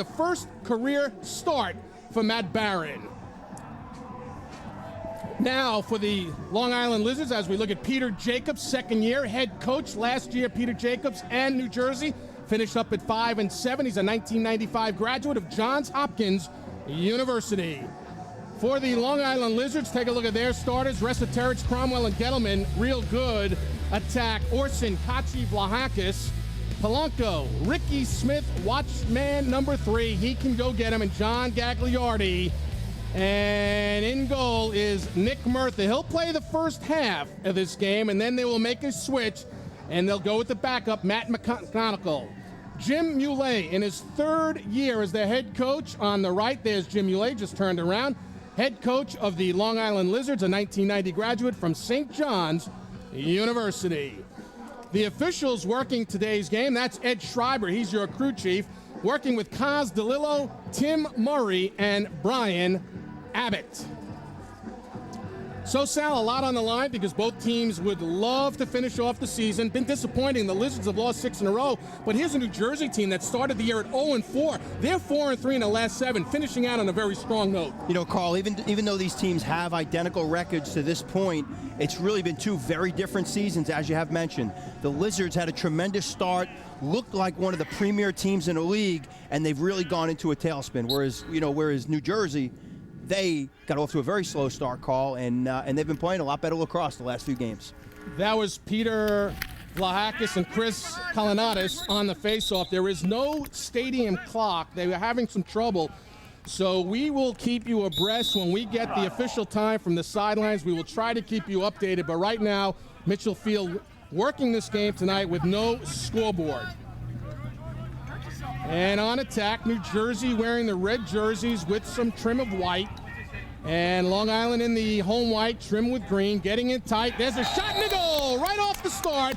The first career start for Matt Barron. Now for the Long Island Lizards, as we look at Peter Jacobs, second year head coach. Last year, Peter Jacobs and New Jersey finished up at 5-7. He's a 1995 graduate of Johns Hopkins University. For the Long Island Lizards, take a look at their starters. Resetarits, Cromwell, and Gettleman. Real good attack. Orson, Kachi, Vlahakis, Polanco, Ricky Smith, watchman number 3. He can go get him. And John Gagliardi. And in goal is Nick Murtha. He'll play the first half of this game, and then they will make a switch, and they'll go with the backup, Matt McConnell. Jim Muley in his third year as the head coach. On the right, there's Jim Muley, just turned around. Head coach of the Long Island Lizards, a 1990 graduate from St. John's University. The officials working today's game, that's Ed Schreiber. He's your crew chief, working with Kaz DeLillo, Tim Murray, and Brian Abbott. So, Sal, a lot on the line because both teams would love to finish off the season. Been disappointing. The Lizards have lost 6 in a row, but here's a New Jersey team that started the year at 0-4. They're 4-3 in the last 7, finishing out on a very strong note. You know, Carl, even though these teams have identical records to this point, it's really been 2 very different seasons, as you have mentioned. The Lizards had a tremendous start, looked like one of the premier teams in the league, and they've really gone into a tailspin. Whereas New Jersey, they got off to a very slow start, Carl, and they've been playing a lot better lacrosse the last few games. That was Peter Vlahakis and Chris Kalinatis on the face-off. There is no stadium clock. They were having some trouble. So we will keep you abreast when we get the official time from the sidelines. We will try to keep you updated. But right now, Mitchell Field working this game tonight with no scoreboard. And on attack, New Jersey wearing the red jerseys with some trim of white. And Long Island in the home white, trim with green, getting it tight. There's a shot and a goal right off the start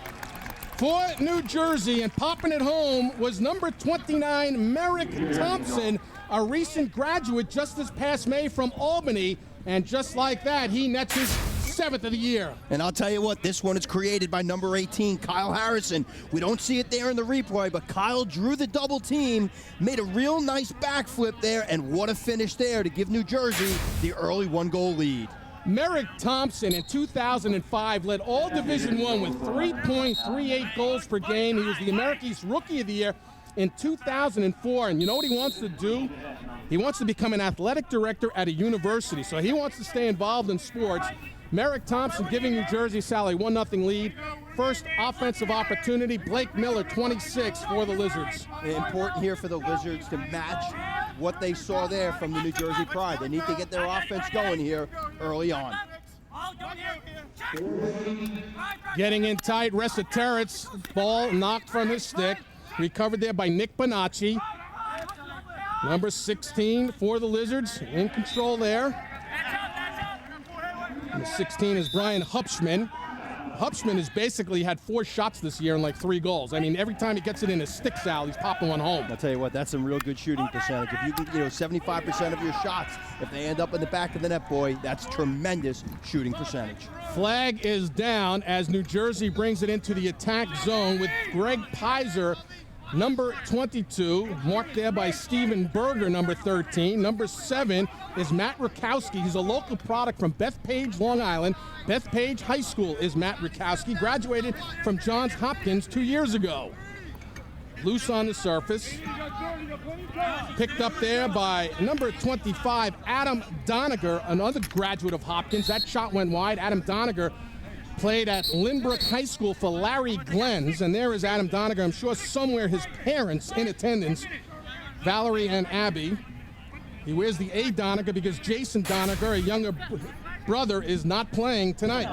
for New Jersey. And popping it home was number 29, Merrick Thompson, a recent graduate just this past May from Albany. And just like that, he nets his 7th of the year. And I'll tell you what, this one is created by number 18, Kyle Harrison. We don't see it there in the replay, but Kyle drew the double team, made a real nice backflip there, and what a finish there to give New Jersey the early 1-goal lead. Merrick Thompson in 2005 led all Division I with 3.38 goals per game. He was the American East Rookie of the Year in 2004, and you know what he wants to do? He wants to become an athletic director at a university, so he wants to stay involved in sports. Merrick Thompson giving New Jersey, Sally, 1-0 lead. First offensive opportunity, Blake Miller, 26 for the Lizards. Important here for the Lizards to match what they saw there from the New Jersey Pride. They need to get their offense going here early on. Getting in tight, Resetarits, ball knocked from his stick. Recovered there by Nick Bonacci. Number 16 for the Lizards, in control there. Number 16 is Brian Hupschman. Hupschman has basically had 4 shots this year and like 3 goals. I mean, every time he gets it in his stick, Sal, he's popping one home. I'll tell you what, that's some real good shooting percentage. If you get, 75% of your shots, if they end up in the back of the net, boy, that's tremendous shooting percentage. Flag is down as New Jersey brings it into the attack zone with Greg Pizer, number 22, marked there by Steven Berger, number 13. Number 7 is Matt Rakowski. He's a local product from Bethpage, Long Island. Bethpage High School is Matt Rakowski, graduated from Johns Hopkins 2 years ago. Loose on the surface. Picked up there by number 25, Adam Doniger, another graduate of Hopkins. That shot went wide. Adam Doniger played at Lynbrook High School for Larry Glens, and there is Adam Doniger. I'm sure somewhere his parents in attendance, Valerie and Abby. He wears the A Doniger because Jason Doniger, a younger brother, is not playing tonight.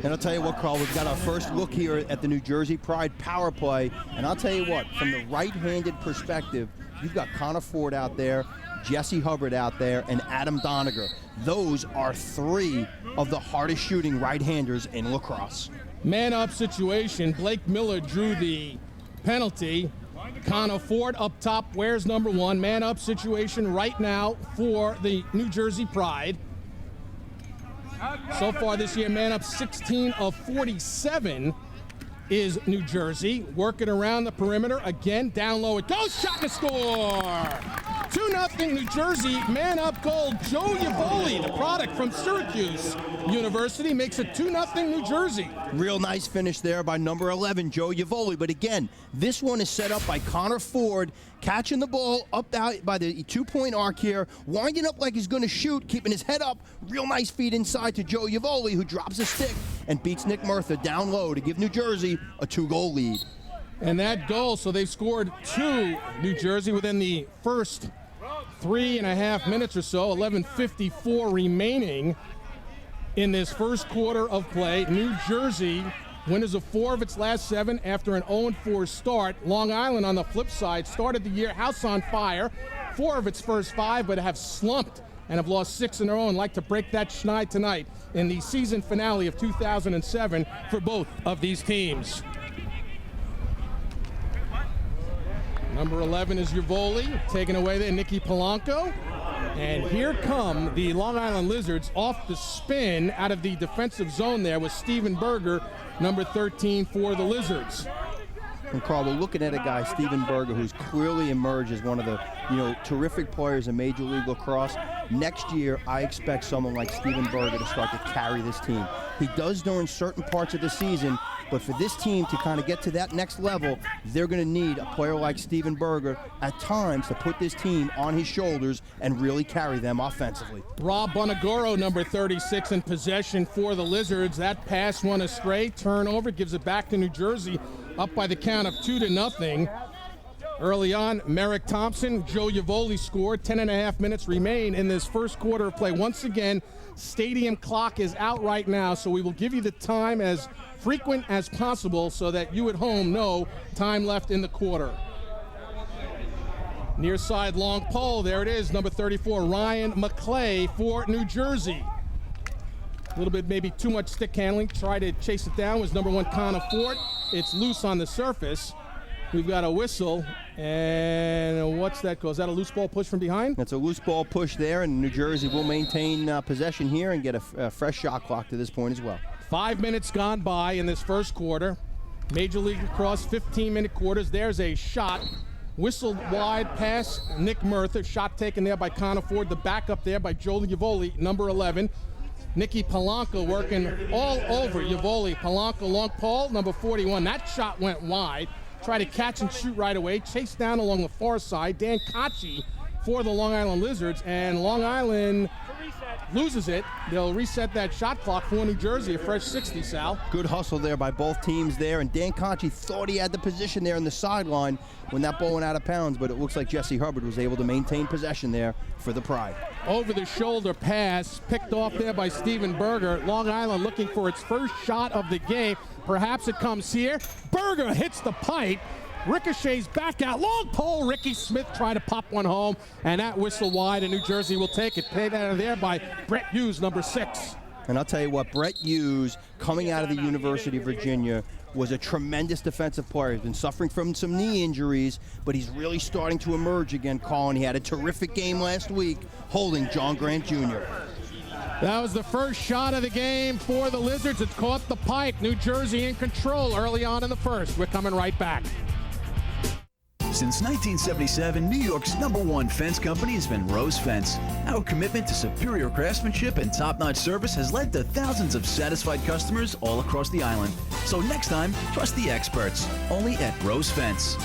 And I'll tell you what, Carl, we've got our first look here at the New Jersey Pride power play, and I'll tell you what, from the right-handed perspective, you've got Connor Ford out there, Jesse Hubbard out there, and Adam Doniger. Those are 3 of the hardest shooting right-handers in lacrosse. Man-up situation. Blake Miller drew the penalty. Connor Ford up top, wears number 1. Man-up situation right now for the New Jersey Pride. So far this year, man-up 16 of 47. is New Jersey, working around the perimeter. Again, down low it goes. Shot and a score. 2-0 New Jersey. Man up goal. Joe Yavoli, the product from Syracuse University, makes it 2-0 New Jersey. Real nice finish there by number 11, Joe Yavoli. But again, this one is set up by Connor Ford, catching the ball up out by the 2-point arc here, winding up like he's going to shoot, keeping his head up. Real nice feed inside to Joe Yavoli, who drops a stick and beats Nick Murtha down low to give New Jersey a 2-goal lead. And that goal, so they've scored 2, New Jersey, within the first 3.5 minutes or so. 11:54 remaining in this first quarter of play. New Jersey, winners of 4 of its last 7 after an 0-4 start. Long Island, on the flip side, started the year house on fire. 4 of its first 5, but have slumped and have lost 6 in a row and like to break that schneid tonight in the season finale of 2007 for both of these teams. Number 11 is Yavoli, taken away there, Nicky Polanco. And here come the Long Island Lizards off the spin out of the defensive zone there with Steven Berger, number 13 for the Lizards. And Carl, we're looking at a guy, Steven Berger, who's clearly emerged as one of the terrific players in Major League Lacrosse. Next year, I expect someone like Steven Berger to start to carry this team. He does during certain parts of the season, but for this team to kind of get to that next level, they're going to need a player like Steven Berger at times to put this team on his shoulders and really carry them offensively. Rob Bonagoro, number 36, in possession for the Lizards. That pass went astray. Turnover gives it back to New Jersey, up by the count of 2-0. Early on, Merrick Thompson, Joe Yavoli scored. 10.5 minutes remain in this first quarter of play. Once again, stadium clock is out right now, so we will give you the time as frequent as possible so that you at home know time left in the quarter. Near side long pole, there it is, number 34, Ryan McClay for New Jersey. A little bit maybe too much stick handling. Try to chase it down was number 1, Connor Ford. It's loose on the surface. We've got a whistle, and what's that call? Is that a loose ball push from behind? That's a loose ball push there, and New Jersey will maintain possession here and get a fresh shot clock to this point as well. 5 minutes gone by in this first quarter. Major League Lacrosse, 15-minute quarters. There's a shot. Whistled wide pass, Nick Murtha. Shot taken there by Connor Ford. The backup there by Joe Yavoli, number 11. Nicky Polanco working all over Yavoli. Polanco, long pole, number 41. That shot went wide. Try to catch and shoot right away. Chased down along the far side. Dan Kachi for the Long Island Lizards. And Long Island loses it. They'll reset that shot clock for New Jersey, a fresh 60, Sal. Good hustle there by both teams there. And Dan Kachi thought he had the position there on the sideline when that ball went out of bounds. But it looks like Jesse Hubbard was able to maintain possession there for the Pride. Over the shoulder pass, picked off there by Steven Berger. Long Island looking for its first shot of the game. Perhaps it comes here. Berger hits the pipe. Ricochets back out. Long pole. Ricky Smith trying to pop one home. And that whistle wide, and New Jersey will take it. Paid out of there by Brett Hughes, number 6. And I'll tell you what, Brett Hughes, coming out of the University of Virginia, was a tremendous defensive player. He's been suffering from some knee injuries, but he's really starting to emerge again, Colin. He had a terrific game last week holding John Grant Jr. That was the first shot of the game for the Lizards. It caught the pipe. New Jersey in control early on in the first. We're coming right back. Since 1977, New York's #1 fence company has been Rose Fence. Our commitment to superior craftsmanship and top-notch service has led to thousands of satisfied customers all across the island. So next time, trust the experts, only at Rose Fence.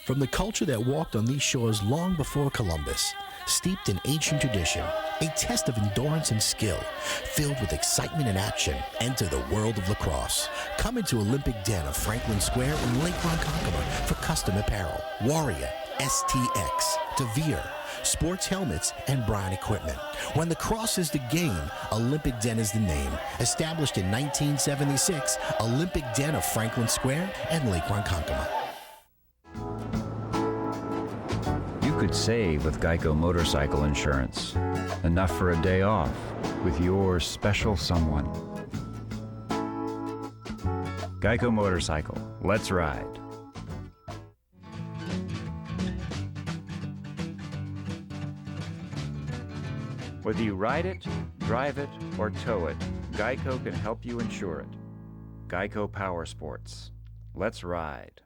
From the culture that walked on these shores long before Columbus, steeped in ancient tradition, a test of endurance and skill, filled with excitement and action, enter the world of lacrosse. Come into Olympic Den of Franklin Square in Lake Ronkonkoma for custom apparel, Warrior, STX, DeVere, sports helmets, and Bryan equipment. When lacrosse is the game, Olympic Den is the name. Established in 1976, Olympic Den of Franklin Square and Lake Ronkonkoma. You could save with Geico Motorcycle Insurance. Enough for a day off with your special someone. Geico Motorcycle. Let's ride. Whether you ride it, drive it, or tow it, Geico can help you insure it. Geico Power Sports. Let's ride.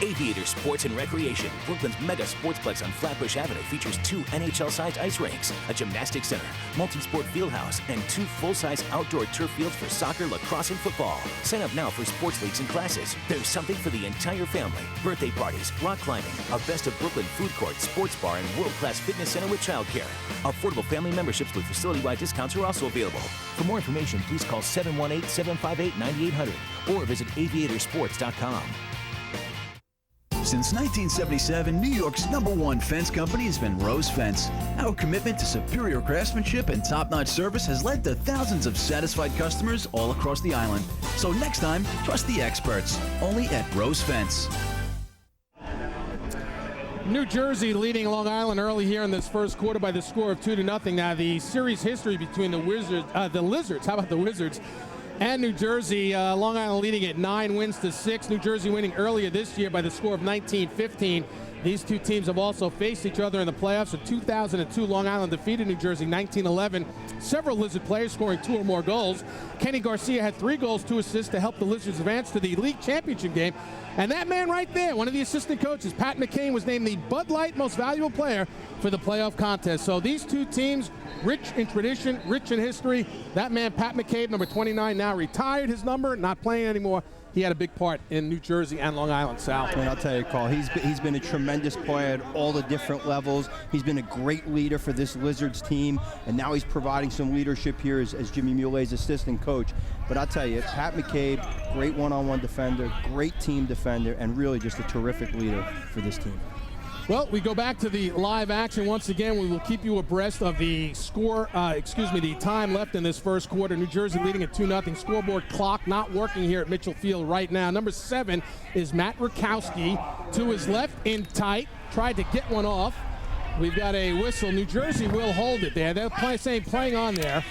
Aviator Sports and Recreation, Brooklyn's mega sportsplex on Flatbush Avenue, features 2 NHL-sized ice rinks, a gymnastics center, multi-sport field house, and 2 full-size outdoor turf fields for soccer, lacrosse, and football. Sign up now for sports leagues and classes. There's something for the entire family. Birthday parties, rock climbing, a best of Brooklyn food court, sports bar, and world-class fitness center with childcare. Affordable family memberships with facility-wide discounts are also available. For more information, please call 718-758-9800 or visit aviatorsports.com. Since 1977, New York's #1 fence company has been Rose Fence. Our commitment to superior craftsmanship and top-notch service has led to thousands of satisfied customers all across the island. So next time, trust the experts, only at Rose Fence. New Jersey leading Long Island early here in this first quarter by the score of 2-0. Now the series history between the Lizards, how about the Wizards, and New Jersey, Long Island leading at 9 wins to 6. New Jersey winning earlier this year by the score of 19-15. These two teams have also faced each other in the playoffs. In 2002, Long Island defeated New Jersey 19-11. Several Lizard players scoring 2 or more goals. Kenny Garcia had 3 goals, 2 assists to help the Lizards advance to the league championship game. And that man right there, one of the assistant coaches, Pat McCain, was named the Bud Light Most Valuable Player for the playoff contest. So these two teams, rich in tradition, rich in history. That man, Pat McCabe, number 29, now retired his number, not playing anymore. He had a big part in New Jersey and Long Island South. And I'll tell you, Carl, he's been a tremendous player at all the different levels. He's been a great leader for this Lizards team, and now he's providing some leadership here as Jimmy Mulet's assistant coach. But I'll tell you, Pat McCabe, great one-on-one defender, great team defender, and really just a terrific leader for this team. Well, we go back to the live action once again. We will keep you abreast of the score, the time left in this first quarter. New Jersey leading at 2-0. Scoreboard clock not working here at Mitchell Field right now. Number 7 is Matt Rakowski. To his left, in tight, tried to get one off. We've got a whistle. New Jersey will hold it there. They're playing on there.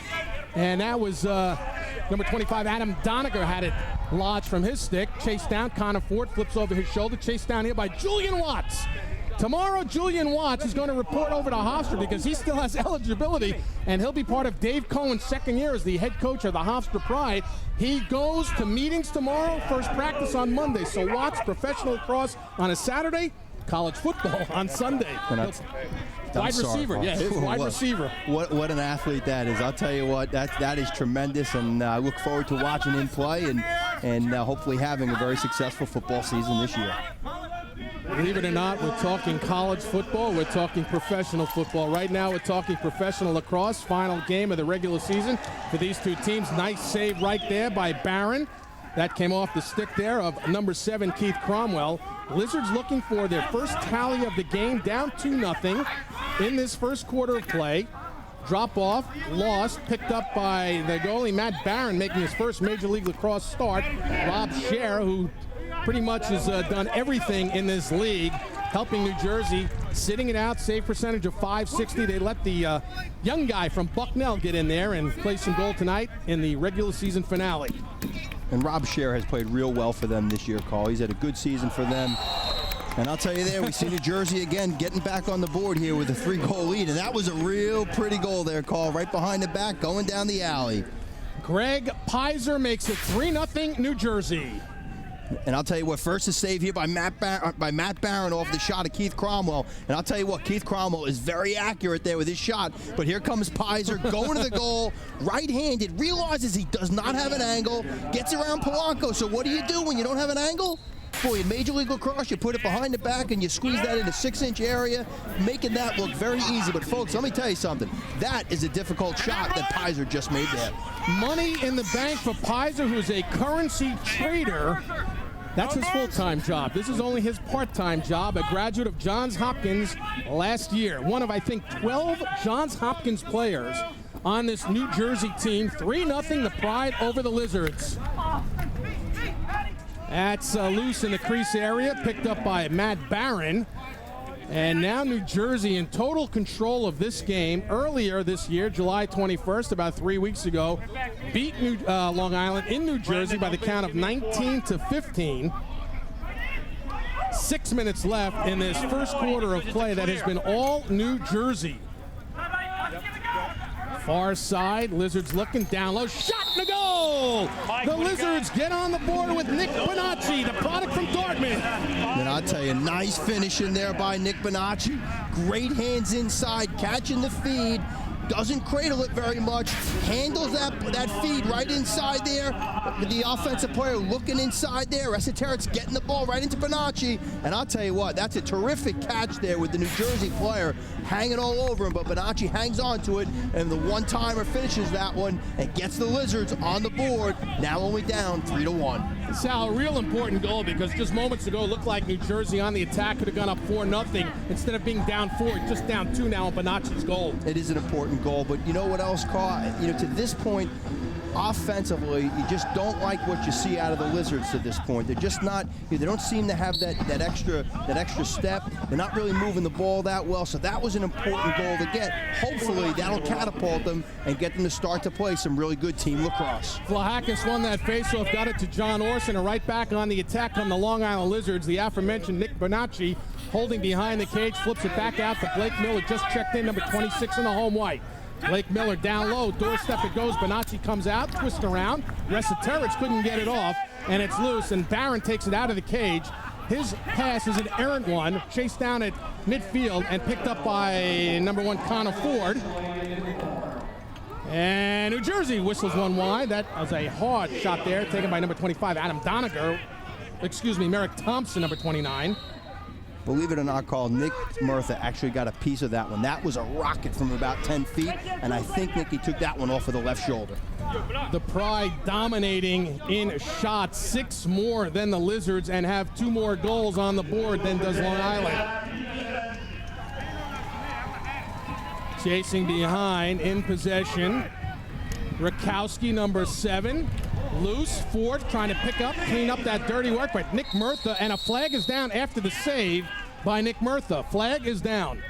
And that was number 25, Adam Doniger, had it lodged from his stick. Chased down. Connor Ford flips over his shoulder. Chased down here by Julian Watts. Tomorrow, Julian Watts is going to report over to Hofstra because he still has eligibility, and he'll be part of Dave Cohen's second year as the head coach of the Hofstra Pride. He goes to meetings tomorrow, first practice on Monday. So Watts, professional lacrosse on a Saturday, college football on Sunday. Wide receiver, yeah, his wide receiver. What an athlete that is. I'll tell you what, that is tremendous, and I look forward to watching him play and hopefully having a very successful football season this year. Believe it or not, we're talking college football, we're talking professional football. Right now we're talking professional lacrosse, final game of the regular season for these two teams. Nice save right there by Barron. That came off the stick there of number 7, Keith Cromwell. Lizards looking for their first tally of the game, down 2-0 in this first quarter of play. Drop off, lost, picked up by the goalie, Matt Barron, making his first Major League Lacrosse start. Rob Scher, who pretty much has done everything in this league, helping New Jersey, sitting it out, save percentage of .560. They let the young guy from Bucknell get in there and play some goal tonight in the regular season finale. And Rob Scher has played real well for them this year, Carl. He's had a good season for them. And I'll tell you there, we see New Jersey again getting back on the board here with a 3-goal lead. And that was a real pretty goal there, Carl, right behind the back, going down the alley. Greg Pizer makes it 3-0 New Jersey. And I'll tell you what, first a save here by Matt Barron off the shot of Keith Cromwell. And I'll tell you what, Keith Cromwell is very accurate there with his shot. But here comes Pizer going to the goal, right-handed, realizes he does not have an angle, gets around Polanco. So what do you do when you don't have an angle? Boy, in Major League Lacrosse, you put it behind the back and you squeeze that in a 6-inch area, making that look very easy. But folks, let me tell you something. That is a difficult shot that Pizer just made there. Money in the bank for Pizer, who's a currency trader. That's his full-time job. This is only his part-time job, a graduate of Johns Hopkins last year. One of, I think, 12 Johns Hopkins players on this New Jersey team. 3-0 the Pride over the Lizards. That's loose in the crease area, picked up by Matt Barron. And now New Jersey in total control of this game. Earlier this year, July 21st, about 3 weeks ago, beat Long Island in New Jersey by the count of 19-15. 6 minutes left in this first quarter of play that has been all New Jersey. Far side, Lizards looking down low, shot and a goal! The Lizards get on the board with Nick Bonacci, the product from Dartmouth. And I'll tell you, nice finish in there by Nick Bonacci. Great hands inside, catching the feed. Doesn't cradle it very much, handles that feed right inside there. The offensive player looking inside there. Esoteric's getting the ball right into Bonacci. And I'll tell you what, that's a terrific catch there with the New Jersey player hanging all over him. But Bonacci hangs on to it, and the one-timer finishes that one and gets the Lizards on the board. Now only down 3-1. Sal, a real important goal because just moments ago it looked like New Jersey on the attack could have gone up 4-0. Instead of being down 4, just down 2 now on Bonacci's goal. It is an important goal, but you know what else, Carl? You know, to this point, offensively, you just don't like what you see out of the Lizards to this point. They're just not, they don't seem to have that extra step. They're not really moving the ball that well, so that was an important goal to get. Hopefully, that'll catapult them and get them to start to play some really good team lacrosse. Vlahakis won that faceoff, got it to John Orson, and right back on the attack come the Long Island Lizards. The aforementioned Nick Bonacci holding behind the cage, flips it back out to Blake Miller, just checked in, number 26 in the home white. Blake Miller down low, doorstep it goes, Bonacci comes out, twists around, Esoteric couldn't get it off, and it's loose, and Barron takes it out of the cage. His pass is an errant one, chased down at midfield and picked up by number 1 Connor Ford. And New Jersey whistles one wide. That was a hard shot there, taken by number 25, Adam Doniger. Merrick Thompson, number 29. Believe it or not, Carl, Nick Murtha actually got a piece of that one. That was a rocket from about 10 feet, and I think Nicky took that one off of the left shoulder. The Pride dominating in shots, 6 more than the Lizards, and have 2 more goals on the board than does Long Island. Chasing behind, in possession, Rakowski, number 7. Loose, Ford trying to pick up, clean up that dirty work, but Nick Murtha, and a flag is down after the save by Nick Murtha. Flag is down.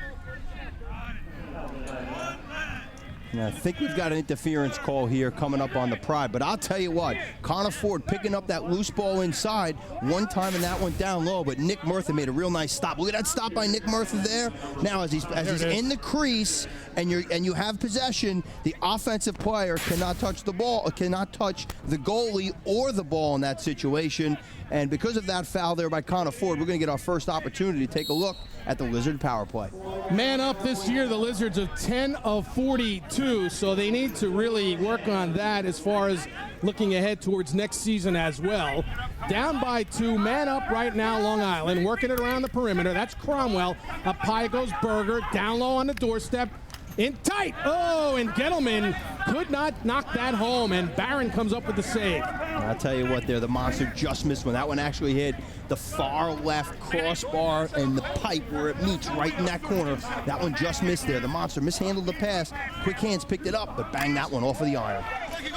And I think we've got an interference call here coming up on the Pride, but I'll tell you what, Connor Ford picking up that loose ball inside one time, and that went down low, but Nick Murtha made a real nice stop. Look at that stop by Nick Murtha there. Now as he's in the crease and you have possession, the offensive player cannot touch the ball, cannot touch the goalie or the ball in that situation. And because of that foul there by Connor Ford, we're going to get our first opportunity to take a look at the Lizard power play. Man up this year, the Lizards are 10 of 42, so they need to really work on that as far as looking ahead towards next season as well. Down by 2, man up right now, Long Island, working it around the perimeter. That's Cromwell. Up high goes Berger, down low on the doorstep. In tight, oh, and Gettleman could not knock that home, and Barron comes up with the save. I'll tell you what there, the Monster just missed one. That one actually hit the far left crossbar and the pipe where it meets right in that corner. That one just missed there. The Monster mishandled the pass. Quick hands picked it up, but banged that one off of the iron.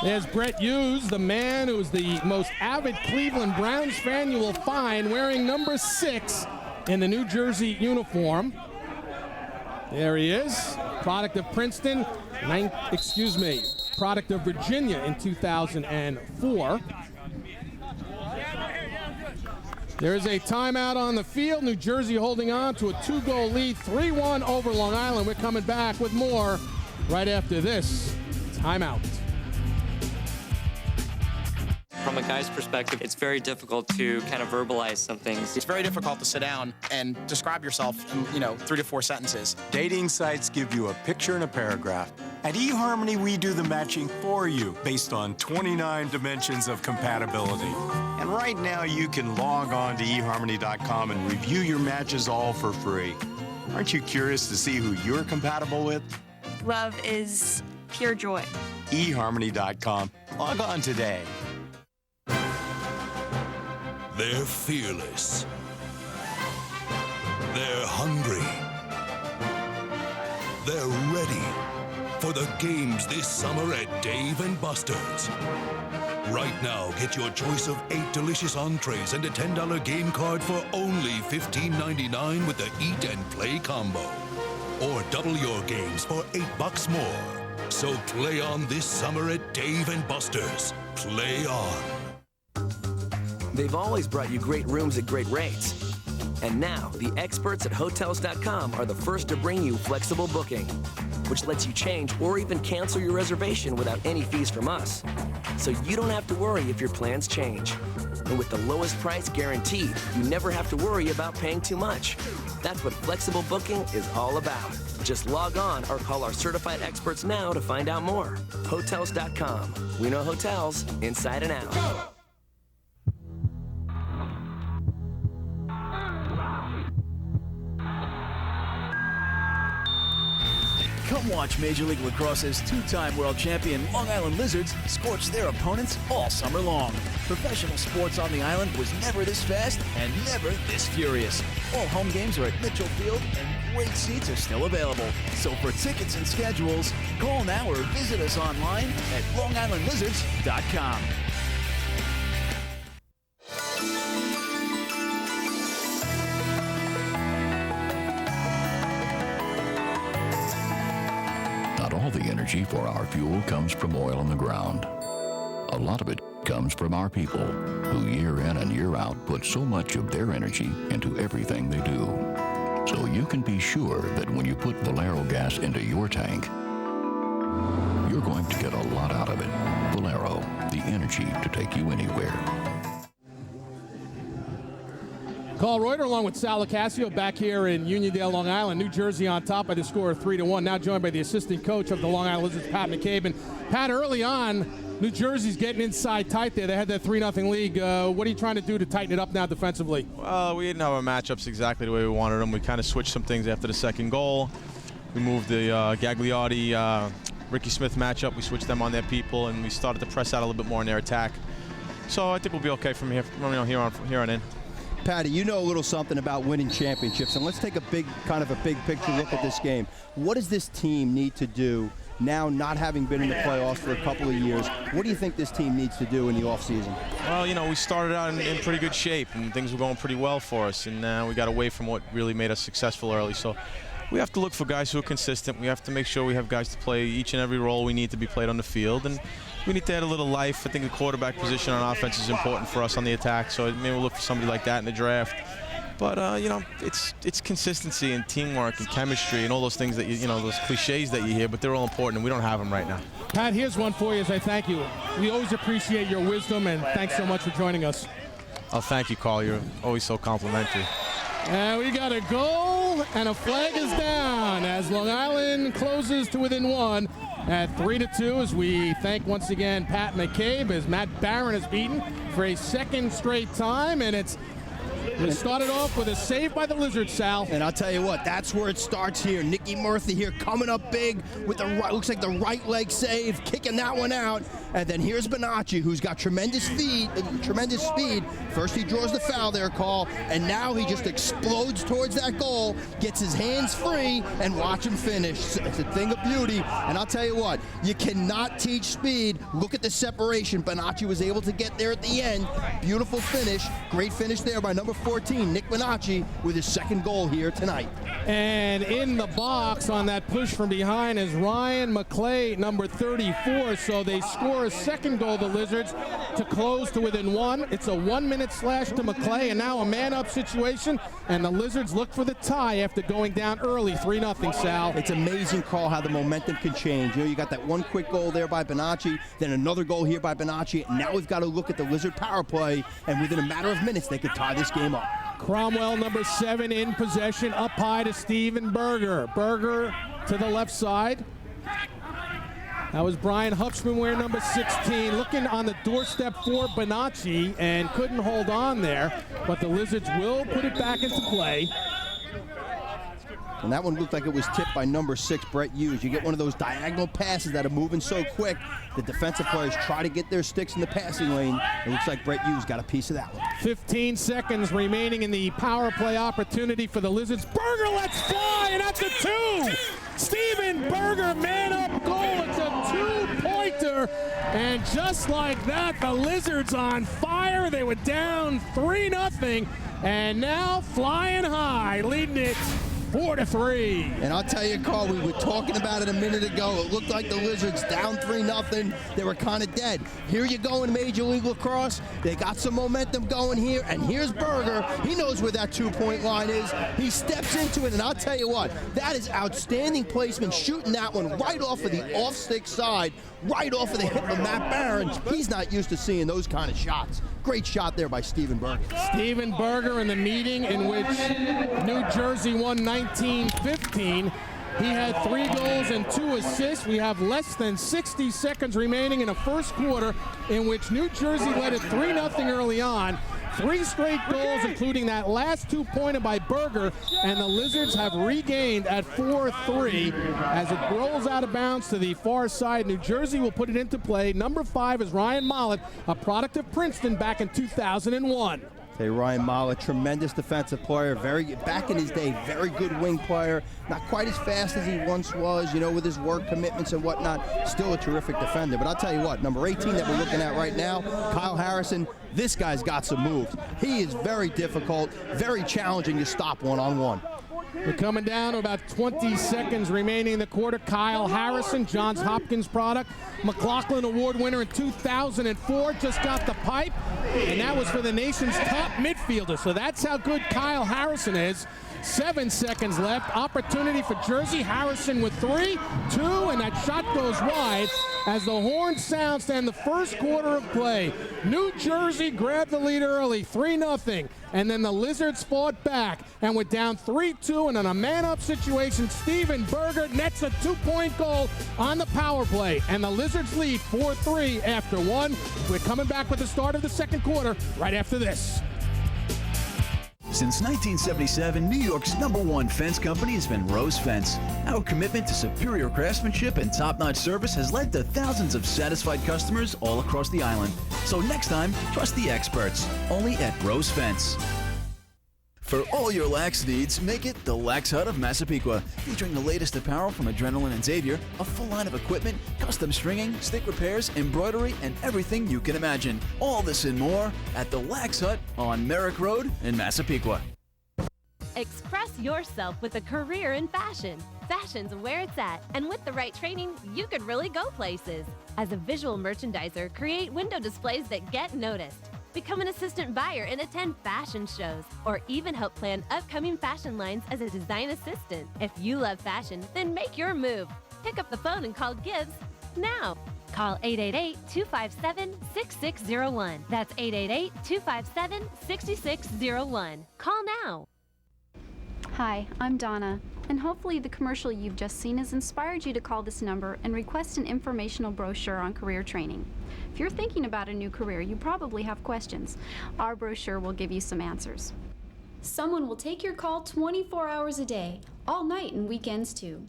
There's Brett Hughes, the man who's the most avid Cleveland Browns fan you will find, wearing number 6 in the New Jersey uniform. There he is, product of Princeton, product of Virginia in 2004. There's a timeout on the field. New Jersey holding on to a 2-goal lead, 3-1 over Long Island. We're coming back with more right after this timeout. From a guy's perspective, it's very difficult to kind of verbalize some things. It's very difficult to sit down and describe yourself in, 3 to 4 sentences. Dating sites give you a picture and a paragraph. At eHarmony, we do the matching for you based on 29 dimensions of compatibility. And right now, you can log on to eHarmony.com and review your matches all for free. Aren't you curious to see who you're compatible with? Love is pure joy. eHarmony.com. Log on today. They're fearless. They're hungry. They're ready for the games this summer at Dave & Buster's. Right now, get your choice of 8 delicious entrees and a $10 game card for only $15.99 with the Eat and Play combo. Or double your games for $8 more. So play on this summer at Dave & Buster's. Play on. They've always brought you great rooms at great rates. And now, the experts at Hotels.com are the first to bring you flexible booking, which lets you change or even cancel your reservation without any fees from us. So you don't have to worry if your plans change. And with the lowest price guaranteed, you never have to worry about paying too much. That's what flexible booking is all about. Just log on or call our certified experts now to find out more. Hotels.com. We know hotels inside and out. Go! Come watch Major League Lacrosse's two-time world champion Long Island Lizards scorch their opponents all summer long. Professional sports on the island was never this fast and never this furious. All home games are at Mitchell Field and great seats are still available. So for tickets and schedules, call now or visit us online at LongIslandLizards.com. Not all the energy for our fuel comes from oil in the ground. A lot of it comes from our people, who year in and year out put so much of their energy into everything they do. So you can be sure that when you put Valero gas into your tank, you're going to get a lot out of it. Valero, the energy to take you anywhere. Carl Reuter along with Sal Locascio back here in Uniondale, Long Island. New Jersey on top by the score of 3-1. Now joined by the assistant coach of the Long Island Lizards, Pat McCabe. And Pat, early on, New Jersey's getting inside tight there. They had that 3-0 lead. What are you trying to do to tighten it up now defensively? Well, we didn't have our matchups exactly the way we wanted them. We kind of switched some things after the second goal. We moved the Gagliotti, Ricky Smith matchup. We switched them on their people, and we started to press out a little bit more in their attack. So I think we'll be okay from here on in. Patty, you know a little something about winning championships, and let's take a big picture look at this game. What does this team need to do now, not having been in the playoffs for a couple of years? What do you think this team needs to do in the offseason? Well, you know, we started out in pretty good shape, and things were going pretty well for us, and we got away from what really made us successful early. So we have to look for guys who are consistent. We have to make sure we have guys to play each and every role we need to be played on the field, and we need to add a little life. I think the quarterback position on offense is important for us on the attack, so maybe we'll look for somebody like that in the draft. But, you know, it's consistency and teamwork and chemistry and all those things that, those cliches that you hear, but they're all important, and we don't have them right now. Pat, here's one for you as I thank you. We always appreciate your wisdom, and thanks so much for joining us. Oh, thank you, Carl. You're always so complimentary. And we got a goal, and a flag is down as Long Island closes to within one at 3-2, as we thank once again Pat McCabe, as Matt Barron is beaten for a second straight time, and it started off with a save by the Lizards, Sal. And I'll tell you what, that's where it starts here. Nicky Murphy here coming up big with the right, looks like the right leg save, kicking that one out. And then here's Bonacci, who's got tremendous speed. First he draws the foul there, Carl, and now he just explodes towards that goal, gets his hands free, and watch him finish. It's a thing of beauty. And I'll tell you what, you cannot teach speed. Look at the separation. Bonacci was able to get there at the end. Beautiful finish. Great finish there by number 14, Nick Bonacci, with his second goal here tonight. And in the box on that push from behind is Ryan McClay, number 34. So they score a second goal, the Lizards, to close to within one. It's a 1-minute slash to McClay, and now a man-up situation, and the Lizards look for the tie after going down early, 3-0, Sal. It's amazing, Carl, how the momentum can change. You got that one quick goal there by Bonacci, then another goal here by Bonacci, and now we've got to look at the Lizard power play, and within a matter of minutes, they could tie this game up. Cromwell, number 7, in possession, up high to Steven Berger. Berger to the left side. That was Brian Huffman wearing number 16, looking on the doorstep for Bonacci, and couldn't hold on there, but the Lizards will put it back into play. And that one looked like it was tipped by number 6, Brett Hughes. You get one of those diagonal passes that are moving so quick, the defensive players try to get their sticks in the passing lane. It looks like Brett Hughes got a piece of that one. 15 seconds remaining in the power play opportunity for the Lizards. Berger lets fly, and that's a 2! Steven Berger, man-up goal. It's a 2-pointer. And just like that, the Lizards on fire. They were down 3-0, and now flying high, leading it 4-3. And I'll tell you, Carl, we were talking about it a minute ago. It looked like the Lizards down 3-0. They were kind of dead. Here you go in Major League Lacrosse. They got some momentum going here, and here's Berger. He knows where that two-point line is. He steps into it, and I'll tell you what, that is outstanding placement, shooting that one right off of the off-stick side, right off of the hip of Matt Barron. He's not used to seeing those kind of shots. Great shot there by Steven Berger. Steven Berger in the meeting in which New Jersey won 19-15. He had 3 goals and 2 assists. We have less than 60 seconds remaining in the first quarter in which New Jersey led it 3-0 early on. 3 straight goals, including that last 2-pointer by Berger, and the Lizards have regained at 4-3 as it rolls out of bounds to the far side. New Jersey will put it into play. Number 5 is Ryan Mollett, a product of Princeton back in 2001. Hey, Ryan Mollett, tremendous defensive player, back in his day, very good wing player, not quite as fast as he once was, you know, with his work commitments and whatnot, still a terrific defender. But I'll tell you what, number 18 that we're looking at right now, Kyle Harrison, this guy's got some moves. He is very difficult, very challenging to stop one-on-one. We're coming down to about 20 seconds remaining in the quarter. Kyle Harrison, Johns Hopkins product, McLaughlin Award winner in 2004, just got the pipe, and that was for the nation's top midfielder. So that's how good Kyle Harrison is. 7 seconds left. Opportunity for Jersey. Harrison with 3, 2, and that shot goes wide as the horn sounds to end the first quarter of play. New Jersey grabbed the lead early, 3-0, and then the Lizards fought back and were down 3-2, and in a man-up situation, Steven Berger nets a 2-point goal on the power play, and the Lizards lead 4-3 after 1. We're coming back with the start of the second quarter right after this. Since 1977, New York's #1 fence company has been Rose Fence. Our commitment to superior craftsmanship and top-notch service has led to thousands of satisfied customers all across the island. So next time, trust the experts, only at Rose Fence. For all your lax needs, make it the Lax Hut of Massapequa, featuring the latest apparel from Adrenaline and Xavier, a full line of equipment, custom stringing, stick repairs, embroidery, and everything you can imagine. All this and more at the Lax Hut on Merrick Road in Massapequa. Express yourself with a career in fashion. Fashion's where it's at, and with the right training, you could really go places. As a visual merchandiser, create window displays that get noticed. Become an assistant buyer and attend fashion shows, or even help plan upcoming fashion lines as a design assistant. If you love fashion, then make your move. Pick up the phone and call Gibbs now. Call 888-257-6601. That's 888-257-6601. Call now. Hi, I'm Donna, and hopefully the commercial you've just seen has inspired you to call this number and request an informational brochure on career training. If you're thinking about a new career, you probably have questions. Our brochure will give you some answers. Someone will take your call 24 hours a day, all night and weekends too.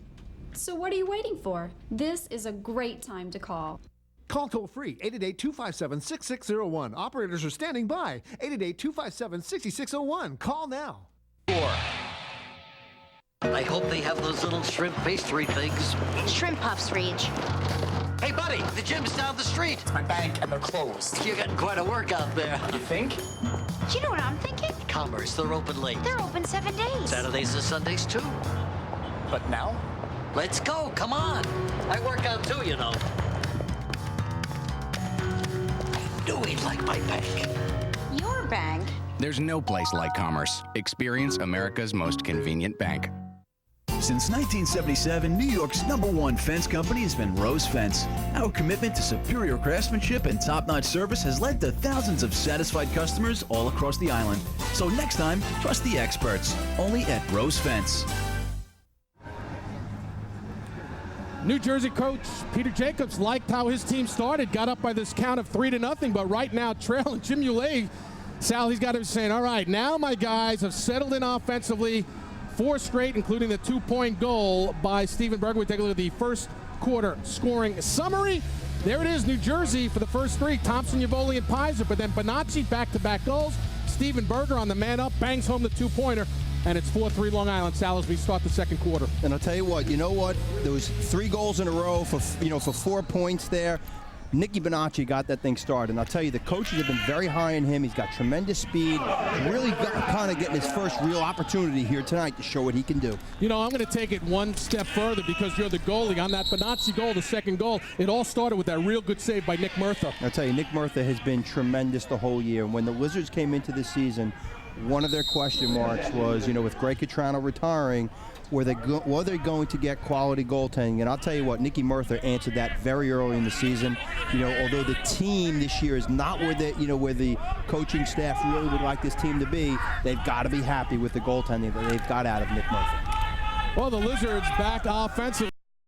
So what are you waiting for? This is a great time to call. Call toll-free, 888-257-6601. Operators are standing by, 888-257-6601. Call now. I hope they have those little shrimp pastry things. Shrimp puffs, Rage. Hey, buddy, the gym's down the street. It's my bank and they're closed. You're getting quite a workout there. You think? Do you know what I'm thinking? Commerce, they're open late. They're open 7 days. Saturdays and Sundays, too. But now? Let's go, come on. I work out, too, you know. I knew he'd like my bank. Your bank? There's no place like Commerce. Experience America's most convenient bank. Since 1977, New York's #1 fence company has been Rose Fence. Our commitment to superior craftsmanship and top-notch service has led to thousands of satisfied customers all across the island. So next time, trust the experts, only at Rose Fence. New Jersey coach Peter Jacobs liked how his team started, got up by this count of 3-0, but right now trailing Jim Ulay. Sal, he's got to be saying, all right, now my guys have settled in offensively. 4 straight, including the 2-point goal by Steven Berger. We take a look at the first quarter scoring summary. There it is, New Jersey for the first 3. Thompson, Yavoli, and Pizer, but then Bonacci back-to-back goals. Steven Berger on the man-up, bangs home the 2-pointer, and it's 4-3 Long Island. Sal, as we start the second quarter. And I'll tell you what, there was 3 goals in a row for 4 points there. Nicky Bonacci got that thing started. And I'll tell you, the coaches have been very high on him. He's got tremendous speed. Really kind of getting his first real opportunity here tonight to show what he can do. You know, I'm going to take it one step further because you're the goalie. On that Bonacci goal, the second goal, it all started with that real good save by Nick Murtha. I'll tell you, Nick Murtha has been tremendous the whole year. When the Lizards came into the season, one of their question marks was, you know, with Greg Catrano retiring, were they going to get quality goaltending? And I'll tell you what, Nicky Murtha answered that very early in the season. You know, although the team this year is not where the coaching staff really would like this team to be, they've got to be happy with the goaltending that they've got out of Nick Murtha. Well, the Lizards back offensively.